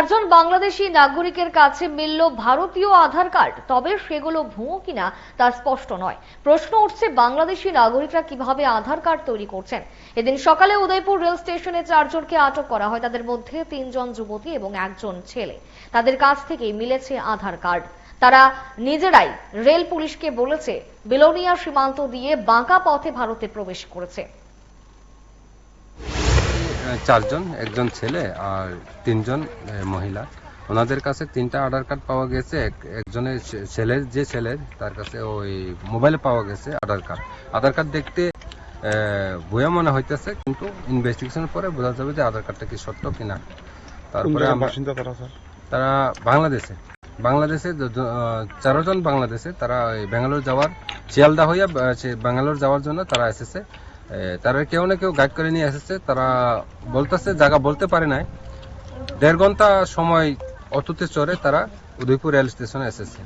চারজন বাংলাদেশি নাগরিকের কাছে মিলল ভারতীয় আধার কার্ড, তবে সেগুলো ভুয়ো কিনা তা স্পষ্ট নয়। প্রশ্ন উঠছে, বাংলাদেশি নাগরিকরা কিভাবে আধার কার্ড তৈরি করছেন। এদিন সকালে উদয়পুর রেল স্টেশনে চারজনকে আটক করা হয়। তাদের মধ্যে তিনজন যুবতী এবং একজন ছেলে। তাদের কাছ থেকে মিলেছে আধার কার্ড। তারা নিজেরাই রেল পুলিশকে বলেছে বিলোনিয়া সীমান্ত দিয়ে বাঁকা পথে ভারতে প্রবেশ করেছে। চারজন, একজন ছেলে আর তিনজন মহিলা। ওনাদের কাছে তিনটা আধার কার্ড পাওয়া গেছে। একজনের ছেলের তার কাছে ওই মোবাইলে পাওয়া গেছে আধার কার্ড দেখতে ভুয়া মনে হইতেছে, কিন্তু ইনভেস্টিগেশনের পরে বোঝা যাবে যে আধার কার্ডটা কি সত্য কিনা। তারপরে তারা বাংলাদেশে চারজন বাংলাদেশে, তারা ব্যাঙ্গালোর যাওয়ার শিয়ালদা হইয়া ব্যাঙ্গালোর যাওয়ার জন্য তারা এসেছে। তারা কেউ না কেউ গাইড করে নিয়ে এসেছে। তারা বলতেছে, জায়গা বলতে পারে নাই, 1.5 ঘন্টা সময় অটোতে চড়ে তারা উদয়পুর রেল স্টেশনে এসেছে।